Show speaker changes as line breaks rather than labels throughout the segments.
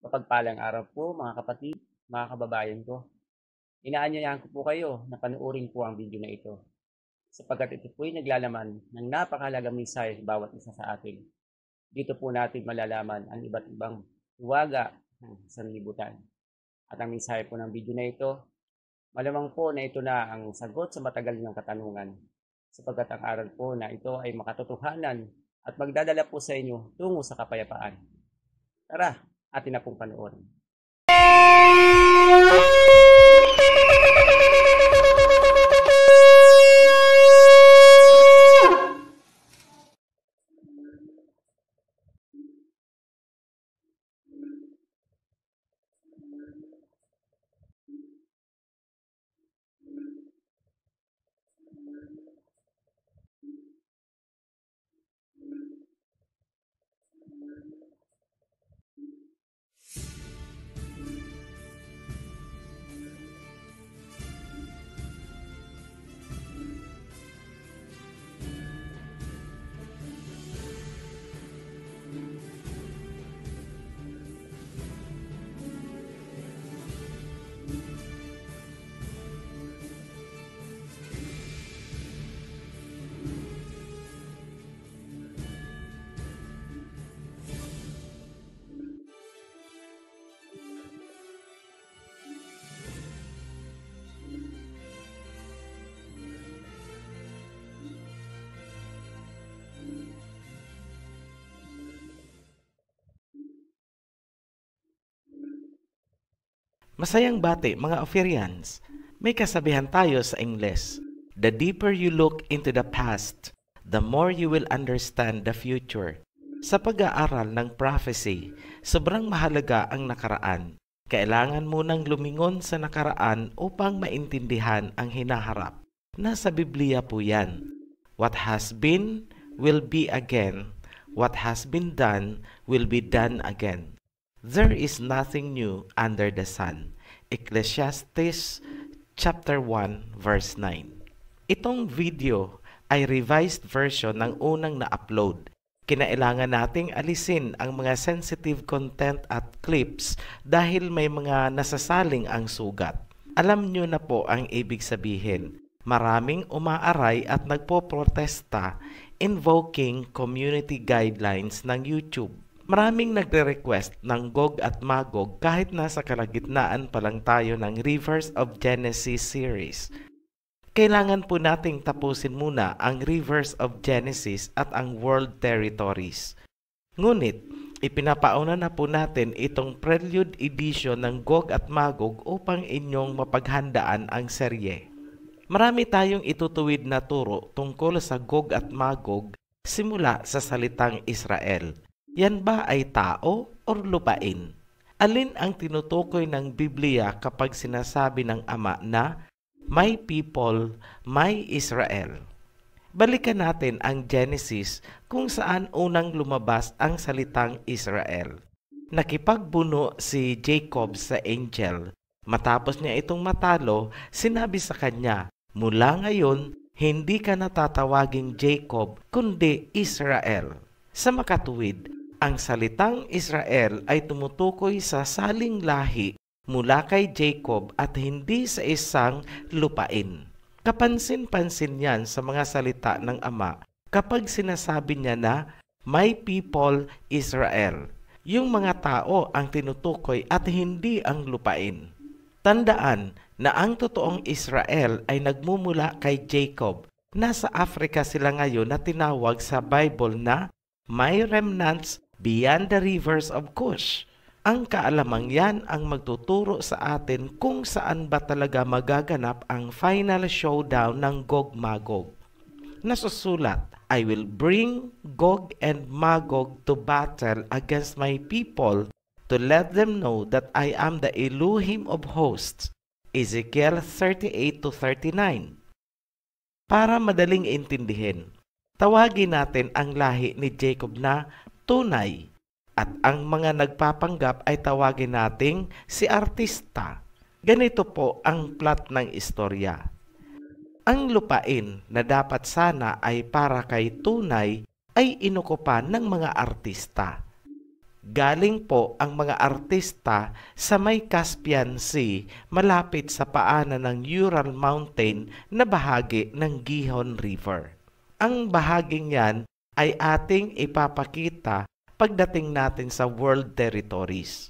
Mapagpalang araw po mga kapatid, mga kababayan ko. Inaanyayahan ko po kayo na panoorin po ang video na ito sapagkat ito po ay naglalaman ng napakahalagang mensahe sa bawat isa sa atin. Dito po natin malalaman ang iba't ibang hiwaga ng sanlibutan. At ang mensahe po ng video na ito, malamang po na ito na ang sagot sa matagal ng katanungan sapagkat ang aral po na ito ay makatotohanan at magdadala po sa inyo tungo sa kapayapaan. Tara, atin na pong panoorin.
Masayang bati mga Ophirians, may kasabihan tayo sa Ingles. The deeper you look into the past, the more you will understand the future. Sa pag-aaral ng prophecy, sobrang mahalaga ang nakaraan. Kailangan munang lumingon sa nakaraan upang maintindihan ang hinaharap. Nasa Biblia po yan. What has been will be again. What has been done will be done again. There is nothing new under the sun. Ecclesiastes chapter 1 verse 9. Itong video ay revised version ng unang na-upload. Kinailangan nating alisin ang mga sensitive content at clips dahil may mga nasasaling ang sugat. Alam nyo na po ang ibig sabihin. Maraming umaaray at nagpoprotesta invoking community guidelines ng YouTube. Maraming nagre-request ng Gog at Magog kahit nasa kalagitnaan pa lang tayo ng Rivers of Genesis series. Kailangan po nating tapusin muna ang Rivers of Genesis at ang World Territories. Ngunit, ipinapauna na po natin itong Prelude Edition ng Gog at Magog upang inyong mapaghandaan ang serye. Marami tayong itutuwid na turo tungkol sa Gog at Magog simula sa salitang Israel. Yan ba ay tao o lupain? Alin ang tinutukoy ng Biblia kapag sinasabi ng Ama na, "My people, my Israel"? Balikan natin ang Genesis kung saan unang lumabas ang salitang Israel. Nakipagbuno si Jacob sa angel. Matapos niya itong matalo, sinabi sa kanya, "Mula ngayon, hindi ka natatawaging Jacob, kundi Israel." Sa makatuwid, ang salitang Israel ay tumutukoy sa saling lahi mula kay Jacob at hindi sa isang lupain. Kapansin-pansin yan sa mga salita ng Ama kapag sinasabi niya na, "My people Israel." Yung mga tao ang tinutukoy at hindi ang lupain. Tandaan na ang totoong Israel ay nagmumula kay Jacob. Nasa Africa sila ngayon na tinawag sa Bible na "My remnants beyond the rivers of Cush." Ang kaalamang yan ang magtuturo sa atin kung saan ba talaga magaganap ang final showdown ng Gog-Magog. Nasusulat, "I will bring Gog and Magog to battle against my people to let them know that I am the Elohim of hosts." Ezekiel 38-39. Para madaling intindihin, tawagin natin ang lahi ni Jacob na tunay at ang mga nagpapanggap ay tawagin nating si artista. Ganito po ang plot ng istorya. Ang lupain na dapat sana ay para kay tunay ay inukupan ng mga artista. Galing po ang mga artista sa may Caspian Sea malapit sa paanan ng Ural Mountain na bahagi ng Gihon River. Ang bahaging yan ay ating ipapakita pagdating natin sa world territories.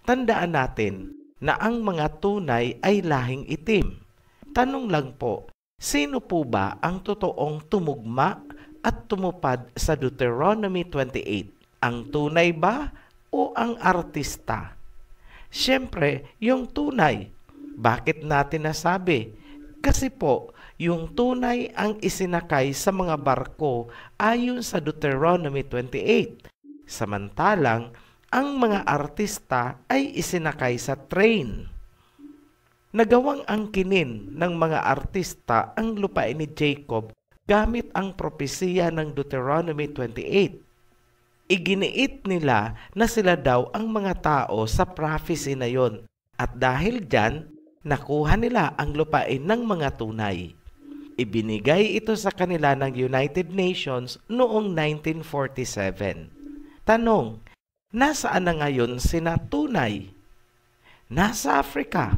Tandaan natin na ang mga tunay ay lahing itim. Tanong lang po, sino po ba ang totoong tumugma at tumupad sa Deuteronomy 28? Ang tunay ba o ang artista? Siyempre, yung tunay. Bakit natin nasabi? Kasi po, yung tunay ang isinakay sa mga barko ayon sa Deuteronomy 28. Samantalang, ang mga artista ay isinakay sa train. Nagawang angkinin ng mga artista ang lupain ni Jacob gamit ang propesiya ng Deuteronomy 28. Iginiit nila na sila daw ang mga tao sa prophecy na yon. At dahil dyan, nakuha nila ang lupain ng mga tunay. Ibinigay ito sa kanila ng United Nations noong 1947. Tanong, nasaan na ngayon sina tunay? Nasa Africa.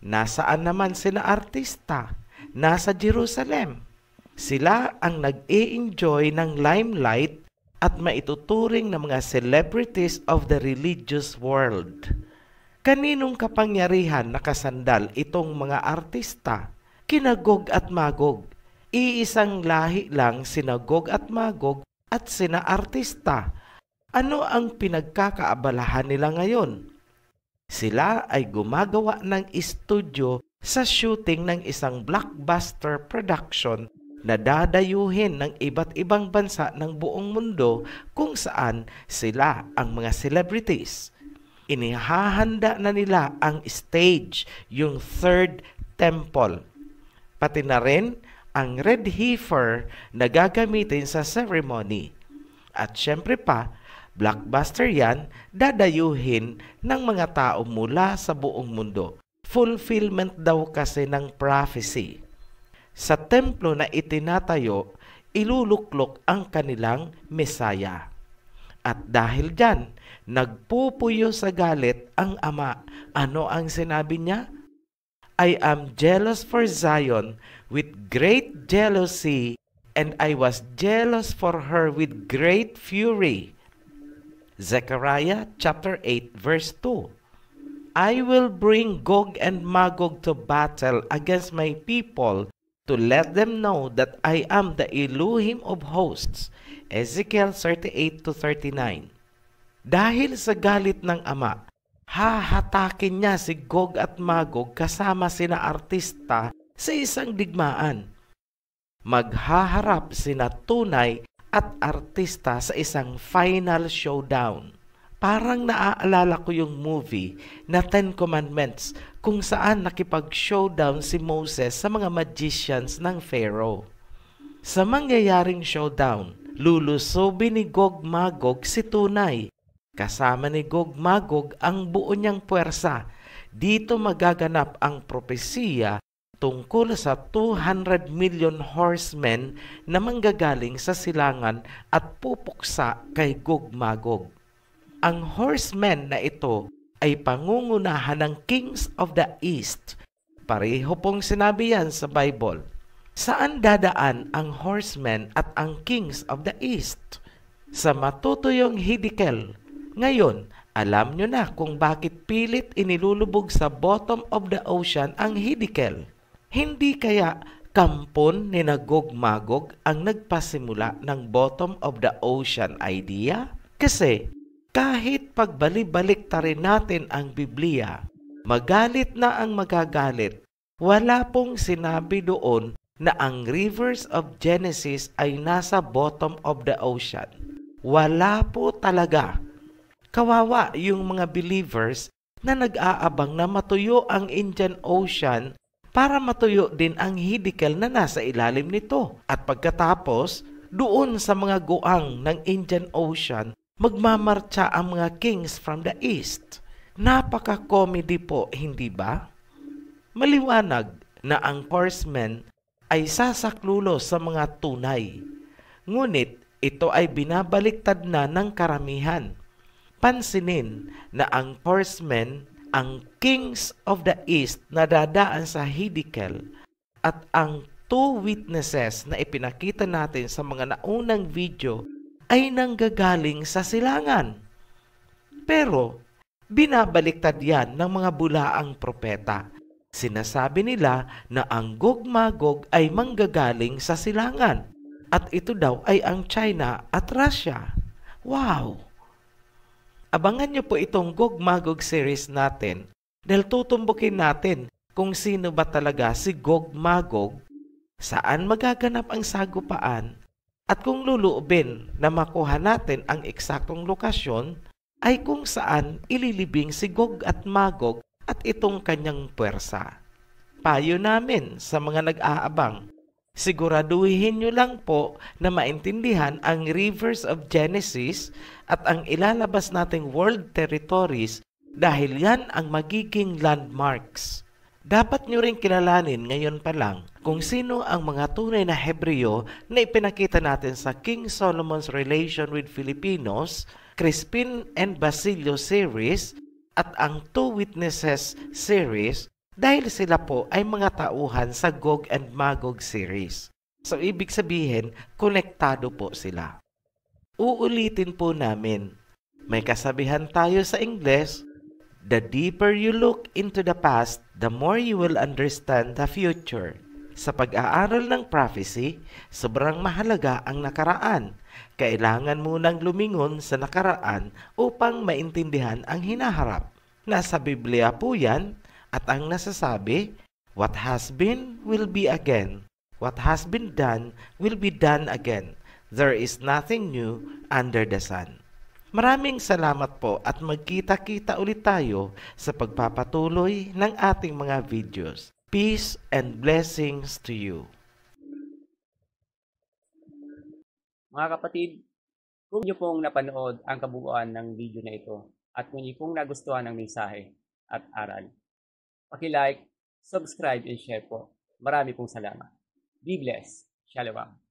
Nasaan naman sina artista? Nasa Jerusalem. Sila ang nag-i-enjoy ng limelight at maituturing ng mga celebrities of the religious world. Kaninong kapangyarihan nakasandal itong mga artista? Kina Gog at Magog. Iisang lahi lang sina Gog at Magog at sina artista. Ano ang pinagkakaabalahan nila ngayon? Sila ay gumagawa ng estudyo sa shooting ng isang blockbuster production na dadayuhin ng iba't ibang bansa ng buong mundo kung saan sila ang mga celebrities. Inihahanda na nila ang stage, yung third temple. Pati na rin ang red heifer na gagamitin sa ceremony. At syempre pa, blockbuster yan, dadayuhin ng mga tao mula sa buong mundo. Fulfillment daw kasi ng prophecy. Sa templo na itinatayo, iluluklok ang kanilang Mesaya. At dahil dyan, nagpupuyo sa galit ang ama. Ano ang sinabi niya? I am jealous for Zion with great jealousy, and I was jealous for her with great fury. Zechariah chapter 8 verse 2. I will bring Gog and Magog to battle against my people to let them know that I am the Elohim of hosts. Ezekiel 38-39. Dahil sa galit ng ama, hahatakin niya si Gog at Magog kasama sina artista sa isang digmaan. Maghaharap sina tunay at artista sa isang final showdown. Parang naaalala ko yung movie na Ten Commandments kung saan nakipag-showdown si Moses sa mga magicians ng Pharaoh. Sa mangyayaring showdown, lulusobin ni Gog Magog si tunay. Kasama ni Gog Magog ang buo niyang puwersa. Dito magaganap ang propesiya tungkol sa 200 million horsemen na manggagaling sa silangan at pupuksa kay Gog Magog. Ang horsemen na ito ay pangungunahan ng Kings of the East. Pareho pong sinabi yan sa Bible. Saan dadaan ang horsemen at ang Kings of the East? Sa matutuyong Hiddekel. Ngayon, alam nyo na kung bakit pilit inilulubog sa bottom of the ocean ang Hiddekel. Hindi kaya kampon ni Gog Magog ang nagpasimula ng bottom of the ocean idea? Kasi kahit pagbalik-balik rin natin ang Biblia, magalit na ang magagalit. Wala pong sinabi doon na ang rivers of Genesis ay nasa bottom of the ocean. Wala po talaga. Kawawa yung mga believers na nag-aabang na matuyo ang Indian Ocean para matuyo din ang Hiddekel na nasa ilalim nito. At pagkatapos, doon sa mga guang ng Indian Ocean, magmamarcha ang mga kings from the east. Napaka-comedy po, hindi ba? Maliwanag na ang horsemen ay sasaklulo sa mga tunay. Ngunit ito ay binabaliktad na ng karamihan. pansinin na ang horsemen, ang kings of the east na dadaan sa Hiddekel at ang two witnesses na ipinakita natin sa mga naunang video ay nanggagaling sa silangan. Pero binabaliktad yan ng mga bulaang propeta. Sinasabi nila na ang Gog-Magog ay manggagaling sa silangan at ito daw ay ang China at Russia. Wow! Abangan niyo po itong Gog-Magog series natin dahil tutumbukin natin kung sino ba talaga si Gog-Magog, saan magaganap ang sagupaan, at kung luluubin na makuha natin ang eksaktong lokasyon ay kung saan ililibing si Gog at Magog at itong kanyang puwersa. Payo namin sa mga nag-aabang, siguraduhin nyo lang po na maintindihan ang rivers of Genesis at ang ilalabas nating world territories dahil yan ang magiging landmarks. Dapat nyo rin kilalanin ngayon pa lang kung sino ang mga tunay na Hebreo na ipinakita natin sa King Solomon's Relation with Filipinos, Crispin and Basilio series, at ang Two Witnesses series dahil sila po ay mga tauhan sa Gog and Magog series. So, ibig sabihin, konektado po sila. Uulitin po namin. May kasabihan tayo sa Ingles, the deeper you look into the past, the more you will understand the future. Sa pag-aaral ng prophecy, sobrang mahalaga ang nakaraan. Kailangan munang lumingon sa nakaraan upang maintindihan ang hinaharap. Nasa Biblia po yan at ang nasasabi, what has been will be again. What has been done will be done again. There is nothing new under the sun. Maraming salamat po at magkita-kita ulit tayo sa pagpapatuloy ng ating mga videos. Peace and blessings to you.
Mga kapatid, kung niyo pong napanood ang kabuuan ng video na ito at kung niyo pong nagustuhan ang mensahe at aral, paki-like, subscribe, and share po. Marami pong salamat. Be blessed. Shalom.